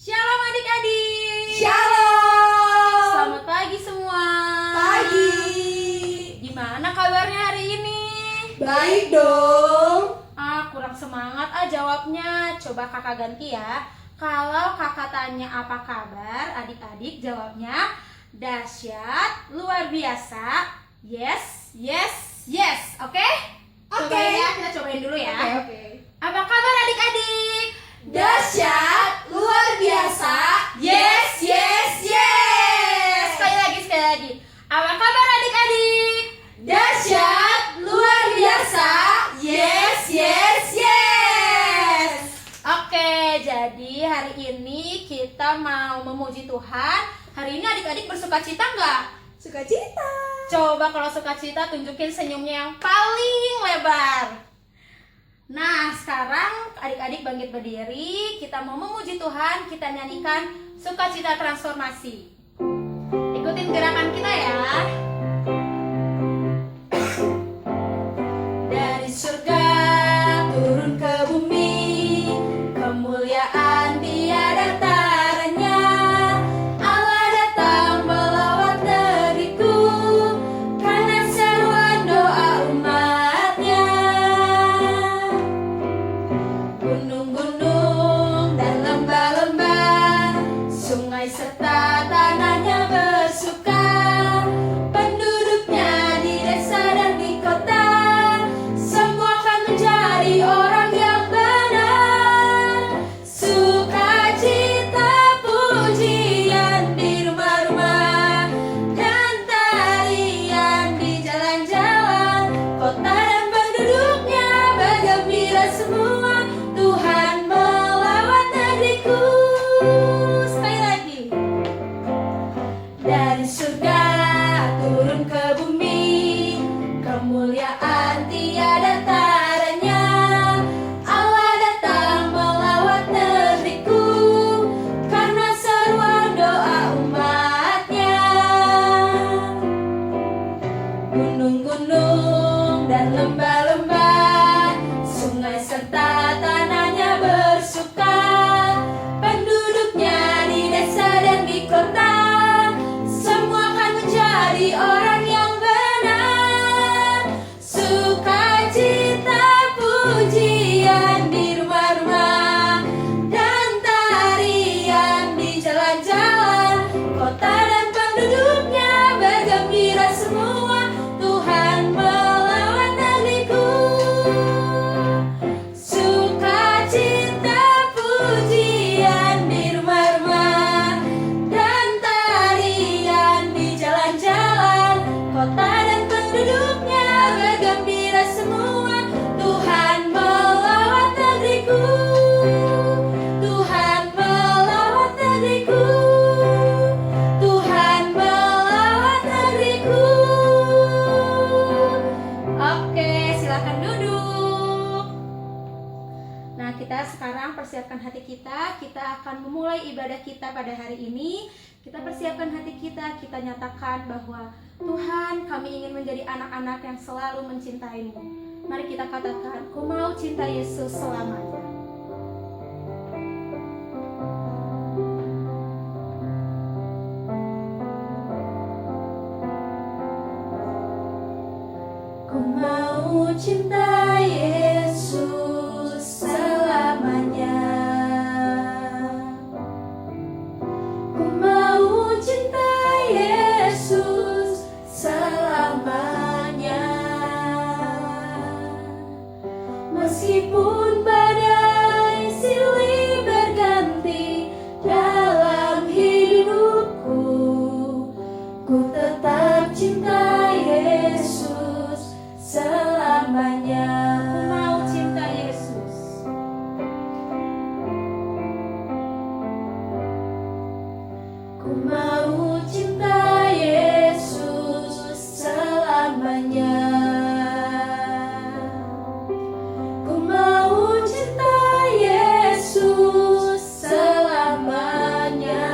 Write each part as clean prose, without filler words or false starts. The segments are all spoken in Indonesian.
Shalom adik-adik. Shalom. Selamat pagi semua. Pagi. Gimana kabarnya hari ini? Baik dong. Kurang semangat jawabnya. Coba kakak ganti ya. Kalau kakak tanya apa kabar, adik-adik jawabnya dahsyat, luar biasa. Yes, yes, yes. Oke? Cobain ya, kita cobain dulu ya. Oke. Apa kabar adik-adik? Dahsyat, luar biasa. Yes, yes, yes. Sekali lagi. Apa kabar adik-adik? Dahsyat, luar biasa. Yes, yes, yes. Oke, jadi hari ini kita mau memuji Tuhan. Hari ini adik-adik bersukacita nggak? Sukacita. Coba kalau sukacita tunjukin senyumnya yang paling lebar. Nah, sekarang adik-adik bangkit berdiri. Kita mau memuji Tuhan. Kita nyanyikan Sukacita Transformasi. Ikutin gerakan kita ya. Dari surga turun ke bumi, kemuliaan tiada taranya. Allah datang melawat negeriku, karena seruan doa umatnya. Gunung-gunung dan lembah-lembah, sungai serta tanahnya bersuka. Penduduknya di desa dan di kota, semua akan menjadi orang yang benar. Sukacita pujian di rumah-rumah, dan tarian di jalan-jalan. Kota dan penduduknya bergembira semua. Tuhan melawat negeriku. Sekali lagi. Dari surga turun ke bumi, kemuliaan tiada taranya. Allah datang melawat negeriku, karena seruan doa umatnya. Gunung-gunung dan lembah-lembah, sungai serta tanahnya bersuka. Penduduknya di desa dan di kota, semua akan menjadi orang yang benar. Sukacita pujian di rumah-rumah, dan tarian di jalan-jalan. Kota dan penduduknya bergembira semua. Tuhan melawat negeriku. Sukacita pujian di rumah-rumah, dan tarian di jalan-jalan. Kota dan penduduknya bergembira semua. Tuhan melawat negeriku. Tuhan melawat negeriku. Tuhan melawat negeriku. Oke, silakan duduk. Nah, kita sekarang persiapkan hati kita. Kita akan memulai ibadah kita pada hari ini. Kita persiapkan hati kita. Kita nyatakan bahwa Tuhan, kami ingin menjadi anak-anak yang selalu mencintai-Mu. Mari kita katakan, ku mau cinta Yesus selamanya. Ku mau cinta Yesus selamanya. Ku mau cinta Yesus selamanya. Meskipun badai silih berganti dalam hidupku, ku tetap cinta Yesus selamanya. Ku mau cinta Yesus. Ku mau cinta Yesus selamanya. Ku mau cinta Yesus selamanya.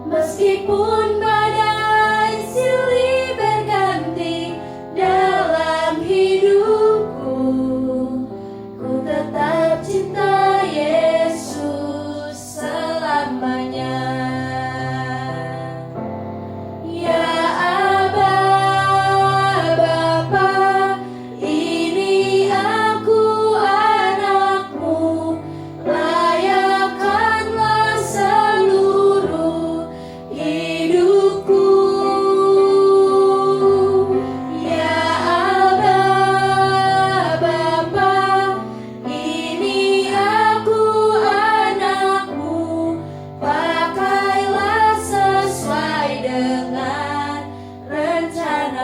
Meskipun badai silih berganti dalam hidupku, ku tetap cinta Yesus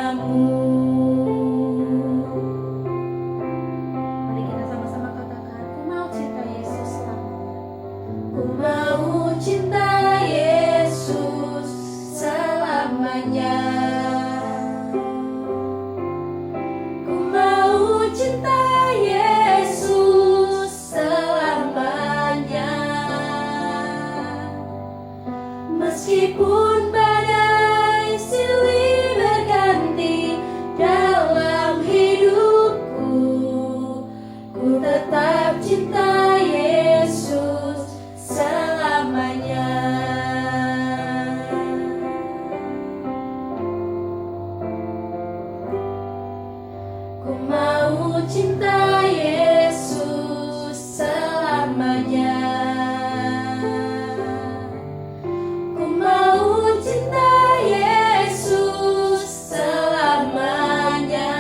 Mari kita sama-sama katakan, ku mau cinta Yesus selamanya. Ku mau cinta Yesus selamanya. Ku mau cinta Yesus selamanya. Meskipun badai silih berganti dalam hidupku, ku tetap cinta Yesus selamanya. Ku mau cinta Yesus selamanya. Ku mau cinta Yesus selamanya.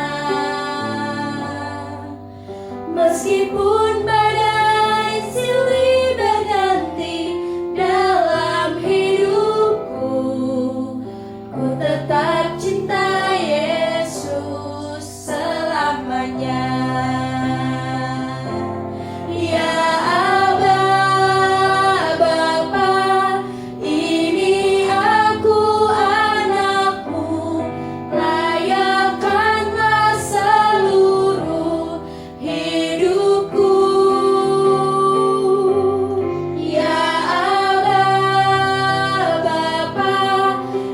Meskipun badai silih berganti dalam hidupku, ku tetap cinta Yesus selamanya. Ya Aba, Bapa, ini aku anakmu, layakkanlah seluruh hidupku. Ya Aba, Bapa,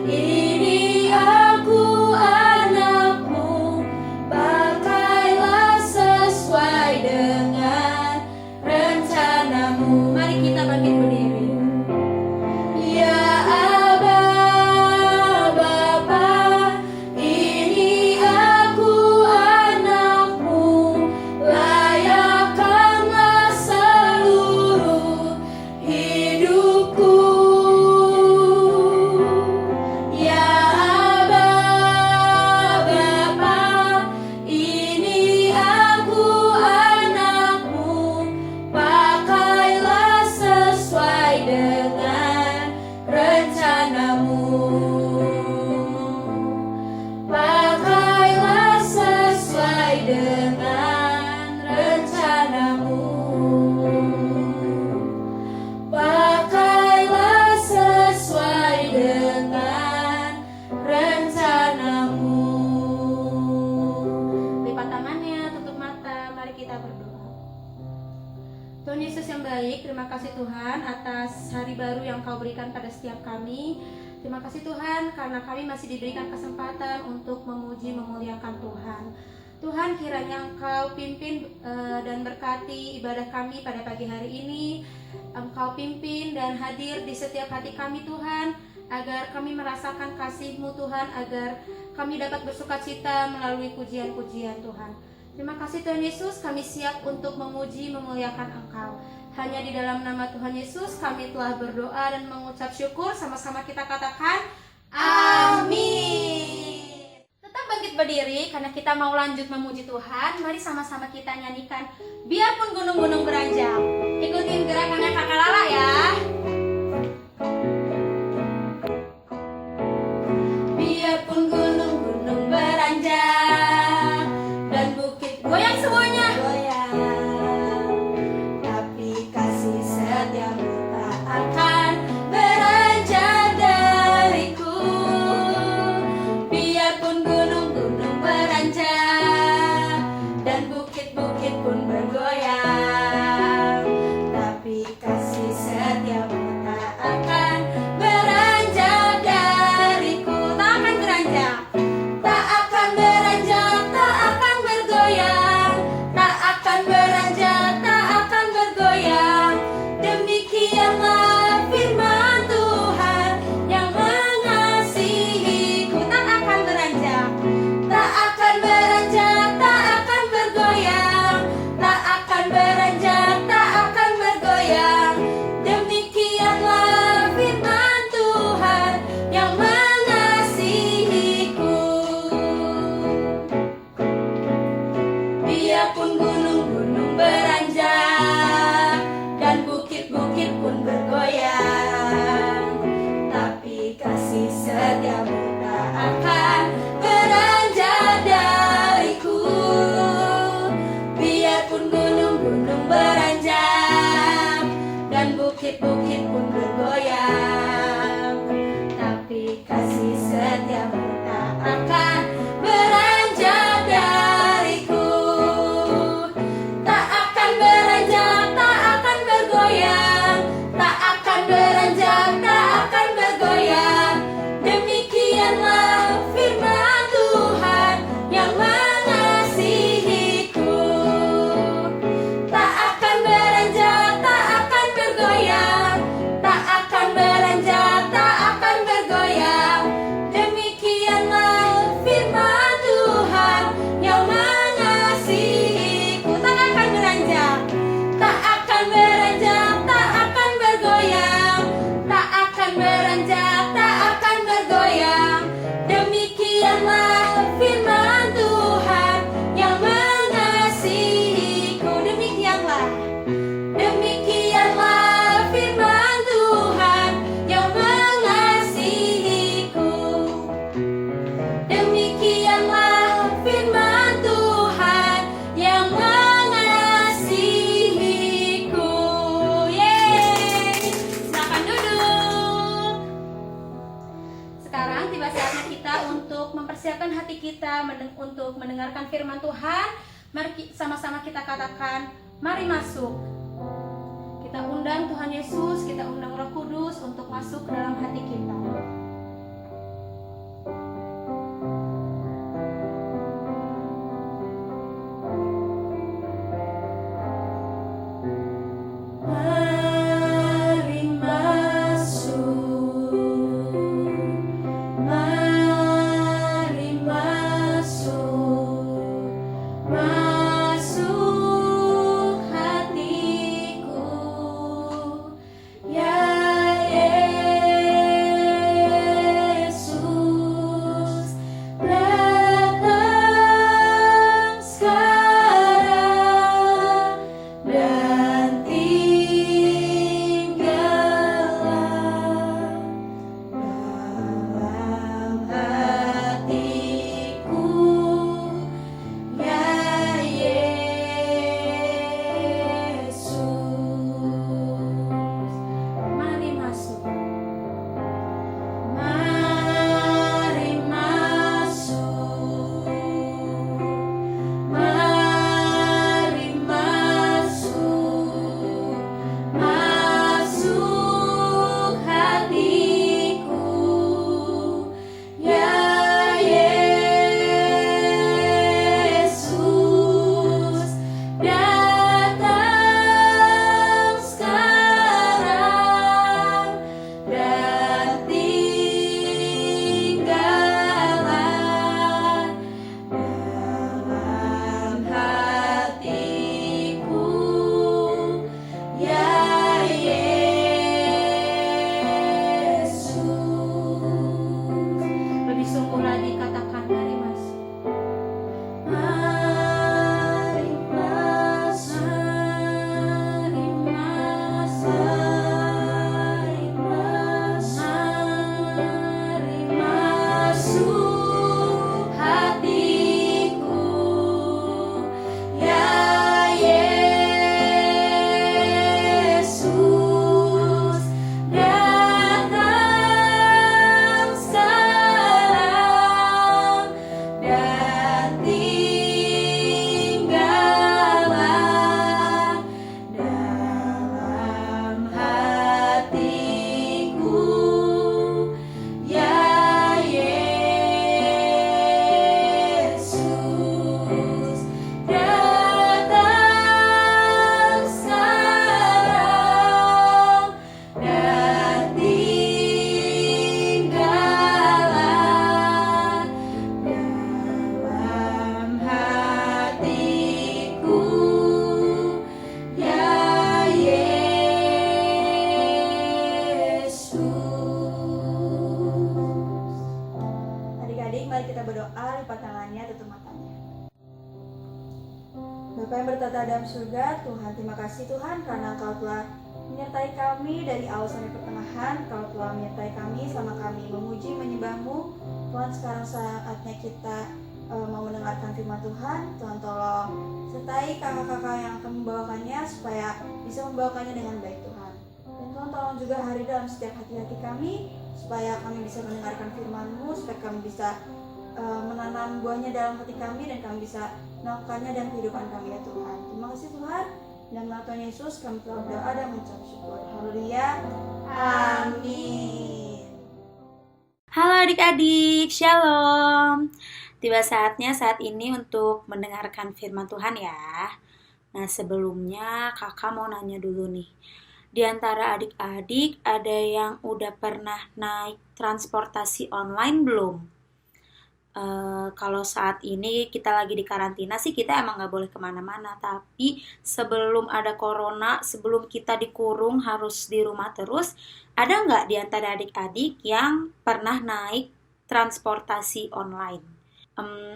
ini aku anakmu, pakailah sesuai dengan rencanamu. Mari kita bangkit berdiri. Ya Aba, Bapa, ini aku anakmu, layakkanlah seluruh hidupku. Ya Aba, Bapa, ini aku anakmu, pakailah sesuai dengan rencanamu. Pakailah sesuai dengan rencanamu. Pakailah sesuai dengan rencanamu. Lipat tangannya, tutup mata, mari kita berdoa. Tuhan Yesus yang baik, terima kasih Tuhan atas hari baru yang Kau berikan pada setiap kami. Terima kasih Tuhan karena kami masih diberikan kesempatan untuk memuji memuliakan Tuhan. Tuhan, kiranya Engkau pimpin dan berkati ibadah kami pada pagi hari ini. Engkau pimpin dan hadir di setiap hati kami Tuhan, agar kami merasakan kasih-Mu Tuhan, agar kami dapat bersukacita melalui pujian-pujian Tuhan. Terima kasih Tuhan Yesus, kami siap untuk memuji memuliakan Engkau. Hanya di dalam nama Tuhan Yesus kami telah berdoa dan mengucap syukur. Sama-sama kita katakan amin. Tetap bangkit berdiri karena kita mau lanjut memuji Tuhan. Mari sama-sama kita nyanyikan Biarpun Gunung-Gunung Beranjak. Ikutin gerakannya Kakak Lala ya. Biarpun gunung-gunung beranjak dan bukit Goyang semuanya. goyang, tapi kasih setiamu tak akan beranjak dariku. Biarpun gunung-gunung beranjak dan bukit-bukit pun bergoyang, tapi kasih setiamu tak akan beranjak dariku. Tak akan beranjak. Tak akan beranjak, tak akan bergoyang, tak akan beranjak, tak akan bergoyang. Demikianlah firman Tuhan yang mengasihiku. Tak akan beranjak. Tak akan beranjak, tak akan bergoyang, tak akan beranjak, tak akan bergoyang. Demikianlah firman Tuhan yang mengasihiku. Demikianlah firman Tuhan yang mengasihiku. Tak akan beranjak, tak akan bergoyang, tak akan beranjak, tak akan bergoyang. Demikianlah firman Tuhan yang mengasihiku. Tak akan beranjak, tak akan beranjak, tak akan bergoyang, tak akan beranjak, tak akan bergoyang. Demikianlah firman Tuhan yang mengasihiku. Demikianlah, demikianlah firman Tuhan yang mengasihiku. Demikianlah firman Tuhan yang mengasihiku. Yeay! Silakan duduk. Sekarang tiba saatnya kita untuk mempersiapkan hati kita untuk mendengarkan firman Tuhan. Mari sama-sama kita katakan, mari masuk. Kita undang Tuhan Yesus, kita undang Roh Kudus untuk masuk ke dalam hati kita. Mari masuk, mari masuk, masuk hatiku, ya Yesus, datang sekarang dan tinggallah dalam hatiku, ya Yesus. Mari masuk. Mari masuk, mari masuk, masuk hatiku, ya Yesus, datang sekarang dan tinggallah dalam hatiku, ya Yesus. Lebih sungguh lagi katakan, mari masuk. Mari masuk, mari masuk, mari masuk hatiku, ya Yesus, datang sekarang dan tinggallah dalam hatiku, ya Yesus, datang sekarang dan tinggallah dalam hatiku, ya Yesus. Adik-adik, mari kita berdoa, lipat tangannya, tutup matanya. Bapa yang bertata dalam surga, Tuhan, terima kasih Tuhan karena Engkau telah menyertai kami dari awal sampai pertengahan. Engkau telah menyertai kami selama kami memuji, menyembah-Mu. Tuhan, sekarang saatnya kita mau mendengarkan firman Tuhan. Tuhan, tolong sertai kakak-kakak yang akan membawakannya supaya bisa membawakannya dengan baik, Tuhan. Dan Tuhan, tolong juga hari dalam setiap hati-hati kami supaya kami bisa mendengarkan firman-Mu, supaya kami bisa menanam buahnya dalam hati kami dan kami bisa melakukannya dalam kehidupan kami, ya Tuhan. Terima kasih Tuhan. Dalam nama Tuhan Yesus kami telah berdoa dan mengucap syukur. Haleluya. Amin. Halo adik-adik, shalom. Tiba saatnya saat ini untuk mendengarkan firman Tuhan ya. Nah sebelumnya kakak mau nanya dulu nih. Di antara adik-adik ada yang udah pernah naik transportasi online belum? Kalau saat ini kita lagi di karantina sih kita emang nggak boleh kemana-mana. Tapi sebelum ada corona, sebelum kita dikurung harus di rumah terus, ada nggak di antara adik-adik yang pernah naik transportasi online?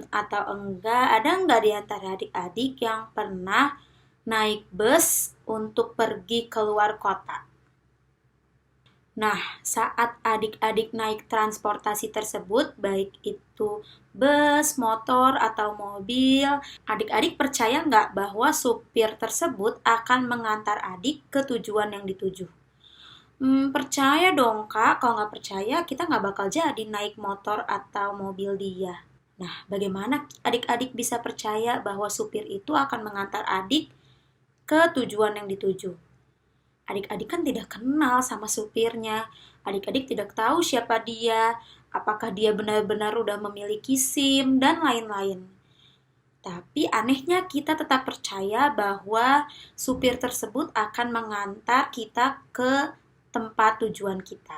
Atau enggak, ada nggak di antara adik-adik yang pernah naik bus untuk pergi keluar kota? Nah, saat adik-adik naik transportasi tersebut, baik itu bus, motor, atau mobil, adik-adik percaya nggak bahwa supir tersebut akan mengantar adik ke tujuan yang dituju? Percaya dong kak, kalau nggak percaya kita nggak bakal jadi naik motor atau mobil dia. Nah, bagaimana adik-adik bisa percaya bahwa supir itu akan mengantar adik ke tujuan yang dituju? Adik-adik kan tidak kenal sama supirnya. Adik-adik tidak tahu siapa dia, apakah dia benar-benar udah memiliki SIM, dan lain-lain. Tapi anehnya kita tetap percaya bahwa supir tersebut akan mengantar kita ke tempat tujuan kita.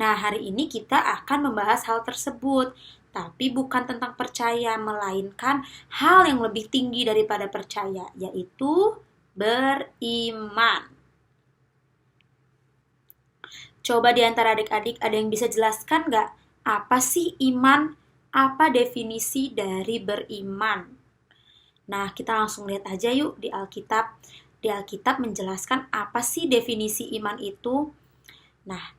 Nah, hari ini kita akan membahas hal tersebut. Tapi bukan tentang percaya, melainkan hal yang lebih tinggi daripada percaya, yaitu beriman. Coba di antara adik-adik ada yang bisa jelaskan nggak? Apa sih iman? Apa definisi dari beriman? Nah, kita langsung lihat aja yuk di Alkitab. Di Alkitab menjelaskan apa sih definisi iman itu. Nah,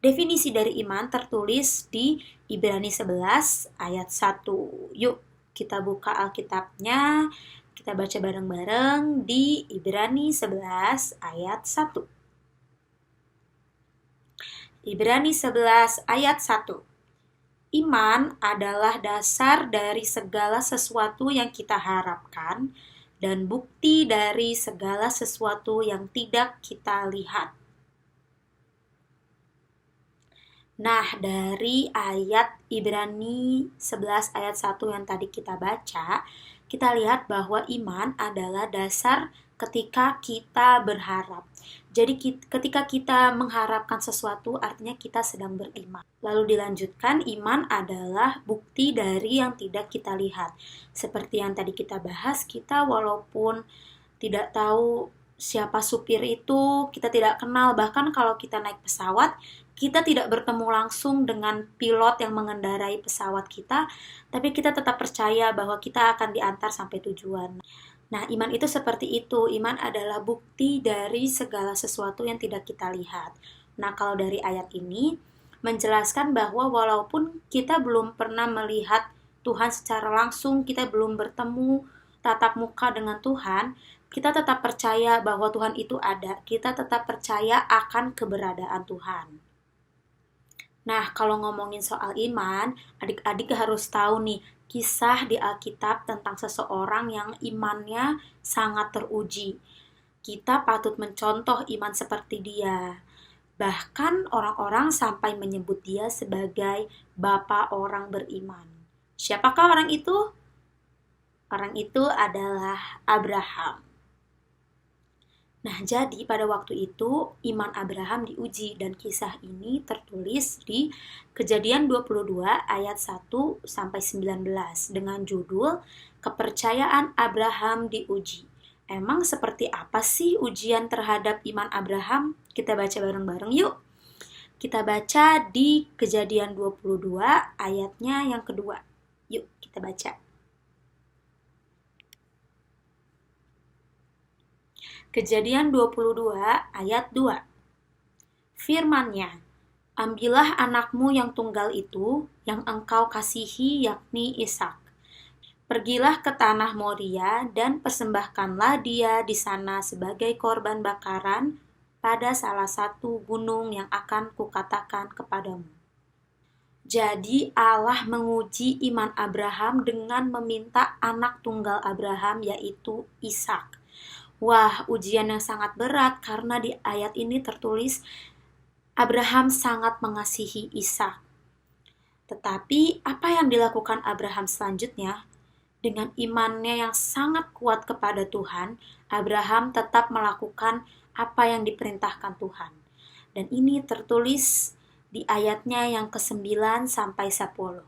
definisi dari iman tertulis di Ibrani 11 ayat 1. Yuk, kita buka Alkitabnya. Kita baca bareng-bareng di Ibrani 11 ayat 1. Ibrani 11 ayat 1. Iman adalah dasar dari segala sesuatu yang kita harapkan dan bukti dari segala sesuatu yang tidak kita lihat. Nah, dari ayat Ibrani 11 ayat 1 yang tadi kita baca, kita lihat bahwa iman adalah dasar ketika kita berharap. Jadi ketika kita mengharapkan sesuatu artinya kita sedang beriman. Lalu dilanjutkan, iman adalah bukti dari yang tidak kita lihat. Seperti yang tadi kita bahas, kita walaupun tidak tahu siapa supir itu, kita tidak kenal, bahkan kalau kita naik pesawat, kita tidak bertemu langsung dengan pilot yang mengendarai pesawat kita, tapi kita tetap percaya bahwa kita akan diantar sampai tujuan. Nah, iman itu seperti itu. Iman adalah bukti dari segala sesuatu yang tidak kita lihat. Nah, kalau dari ayat ini menjelaskan bahwa walaupun kita belum pernah melihat Tuhan secara langsung, kita belum bertemu tatap muka dengan Tuhan, kita tetap percaya bahwa Tuhan itu ada. Kita tetap percaya akan keberadaan Tuhan. Nah, kalau ngomongin soal iman, adik-adik harus tahu nih, kisah di Alkitab tentang seseorang yang imannya sangat teruji. Kita patut mencontoh iman seperti dia. Bahkan orang-orang sampai menyebut dia sebagai Bapa orang beriman. Siapakah orang itu? Orang itu adalah Abraham. Nah, jadi pada waktu itu iman Abraham diuji dan kisah ini tertulis di Kejadian 22 ayat 1 sampai 19 dengan judul Kepercayaan Abraham diuji. Emang seperti apa sih ujian terhadap iman Abraham? Kita baca bareng-bareng yuk. Kita baca di Kejadian 22 ayatnya yang kedua. Yuk, kita baca. Kejadian 22 ayat 2. Firman-Nya, ambillah anakmu yang tunggal itu, yang engkau kasihi, yakni Ishak. Pergilah ke tanah Moria dan persembahkanlah dia di sana sebagai korban bakaran pada salah satu gunung yang akan kukatakan kepadamu. Jadi Allah menguji iman Abraham dengan meminta anak tunggal Abraham yaitu Ishak. Wah, ujian yang sangat berat karena di ayat ini tertulis Abraham sangat mengasihi Ishak. Tetapi apa yang dilakukan Abraham selanjutnya? Dengan imannya yang sangat kuat kepada Tuhan, Abraham tetap melakukan apa yang diperintahkan Tuhan. Dan ini tertulis di ayatnya yang ke-9 sampai 10.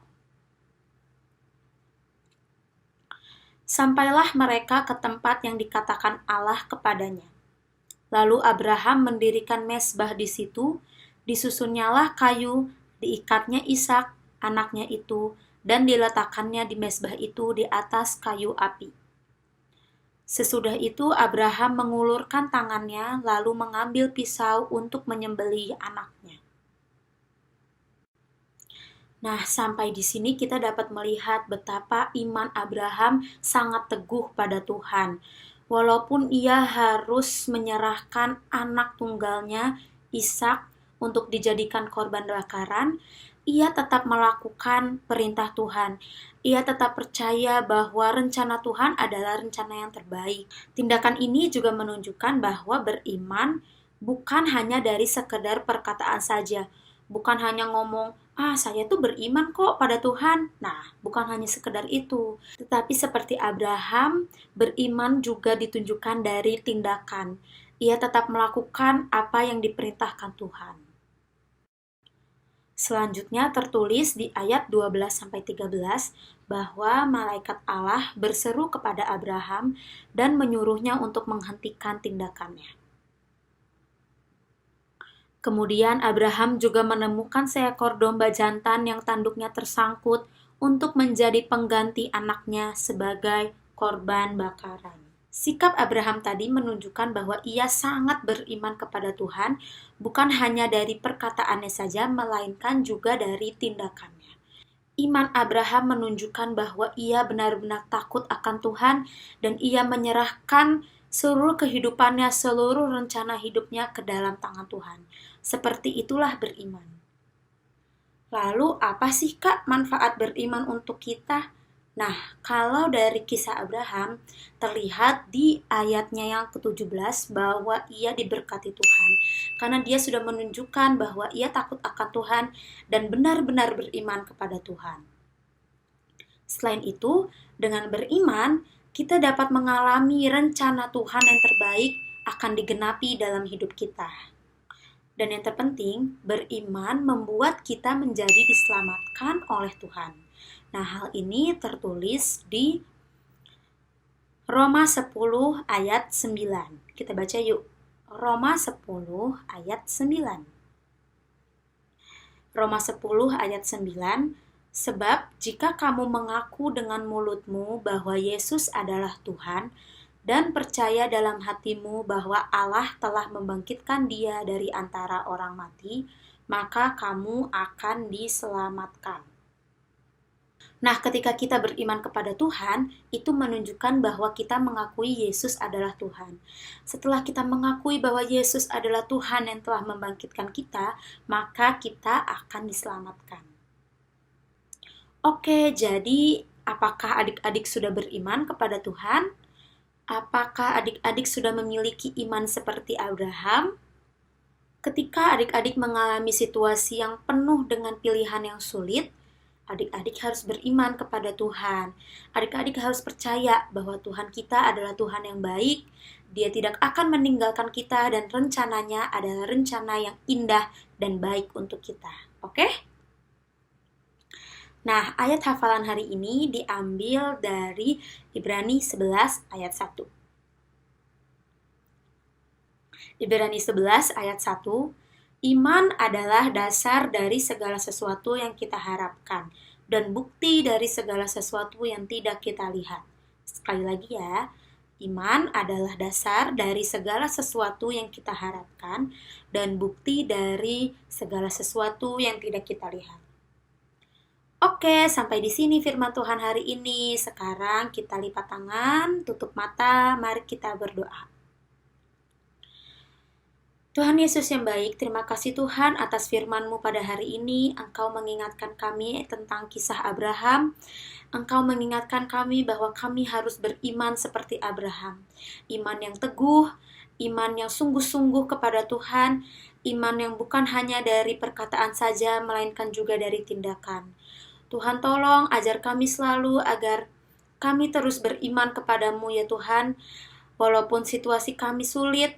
Sampailah mereka ke tempat yang dikatakan Allah kepadanya. Lalu Abraham mendirikan mezbah di situ, disusunnyalah kayu, diikatnya Ishak, anaknya itu, dan diletakkannya di mezbah itu di atas kayu api. Sesudah itu Abraham mengulurkan tangannya lalu mengambil pisau untuk menyembelih anaknya. Nah, sampai di sini kita dapat melihat betapa iman Abraham sangat teguh pada Tuhan. Walaupun ia harus menyerahkan anak tunggalnya, Ishak, untuk dijadikan korban bakaran, ia tetap melakukan perintah Tuhan. Ia tetap percaya bahwa rencana Tuhan adalah rencana yang terbaik. Tindakan ini juga menunjukkan bahwa beriman bukan hanya dari sekedar perkataan saja. Bukan hanya ngomong, saya tuh beriman kok pada Tuhan. Nah, bukan hanya sekedar itu. Tetapi seperti Abraham, beriman juga ditunjukkan dari tindakan. Ia tetap melakukan apa yang diperintahkan Tuhan. Selanjutnya tertulis di ayat 12-13 bahwa malaikat Allah berseru kepada Abraham dan menyuruhnya untuk menghentikan tindakannya. Kemudian Abraham juga menemukan seekor domba jantan yang tanduknya tersangkut untuk menjadi pengganti anaknya sebagai korban bakaran. Sikap Abraham tadi menunjukkan bahwa ia sangat beriman kepada Tuhan, bukan hanya dari perkataannya saja, melainkan juga dari tindakannya. Iman Abraham menunjukkan bahwa ia benar-benar takut akan Tuhan dan ia menyerahkan seluruh kehidupannya, seluruh rencana hidupnya ke dalam tangan Tuhan. Seperti itulah beriman. Lalu apa sih Kak manfaat beriman untuk kita? Nah, kalau dari kisah Abraham terlihat di ayatnya yang ke-17 bahwa ia diberkati Tuhan karena dia sudah menunjukkan bahwa ia takut akan Tuhan dan benar-benar beriman kepada Tuhan. Selain itu, dengan beriman kita dapat mengalami rencana Tuhan yang terbaik akan digenapi dalam hidup kita. Dan yang terpenting, beriman membuat kita menjadi diselamatkan oleh Tuhan. Nah, hal ini tertulis di Roma 10 ayat 9. Kita baca yuk. Roma 10 ayat 9. Roma 10 ayat 9. Sebab jika kamu mengaku dengan mulutmu bahwa Yesus adalah Tuhan dan percaya dalam hatimu bahwa Allah telah membangkitkan Dia dari antara orang mati, maka kamu akan diselamatkan. Nah, ketika kita beriman kepada Tuhan, itu menunjukkan bahwa kita mengakui Yesus adalah Tuhan. Setelah kita mengakui bahwa Yesus adalah Tuhan yang telah membangkitkan kita, maka kita akan diselamatkan. Oke, jadi apakah adik-adik sudah beriman kepada Tuhan? Apakah adik-adik sudah memiliki iman seperti Abraham? Ketika adik-adik mengalami situasi yang penuh dengan pilihan yang sulit, adik-adik harus beriman kepada Tuhan. Adik-adik harus percaya bahwa Tuhan kita adalah Tuhan yang baik. Dia tidak akan meninggalkan kita dan rencananya adalah rencana yang indah dan baik untuk kita. Oke? Nah, ayat hafalan hari ini diambil dari Ibrani 11 ayat 1. Ibrani 11 ayat 1. Iman adalah dasar dari segala sesuatu yang kita harapkan dan bukti dari segala sesuatu yang tidak kita lihat. Sekali lagi ya, iman adalah dasar dari segala sesuatu yang kita harapkan dan bukti dari segala sesuatu yang tidak kita lihat. Oke, sampai di sini firman Tuhan hari ini. Sekarang kita lipat tangan, tutup mata, mari kita berdoa. Tuhan Yesus yang baik, terima kasih Tuhan atas firman-Mu pada hari ini. Engkau mengingatkan kami tentang kisah Abraham. Engkau mengingatkan kami bahwa kami harus beriman seperti Abraham. Iman yang teguh, iman yang sungguh-sungguh kepada Tuhan, iman yang bukan hanya dari perkataan saja, melainkan juga dari tindakan. Tuhan tolong ajar kami selalu agar kami terus beriman kepadamu ya Tuhan. Walaupun situasi kami sulit,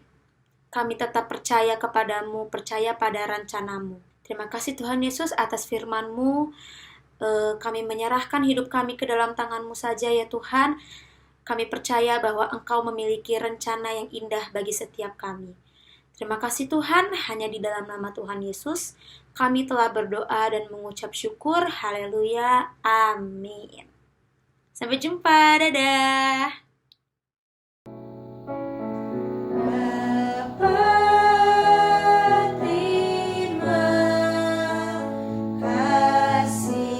kami tetap percaya kepadamu, percaya pada rencanamu. Terima kasih Tuhan Yesus atas firman-Mu. Kami menyerahkan hidup kami ke dalam tangan-Mu saja ya Tuhan. Kami percaya bahwa Engkau memiliki rencana yang indah bagi setiap kami. Terima kasih Tuhan, hanya di dalam nama Tuhan Yesus, kami telah berdoa dan mengucap syukur. Haleluya, amin. Sampai jumpa, dadah. Bapa, terima kasih.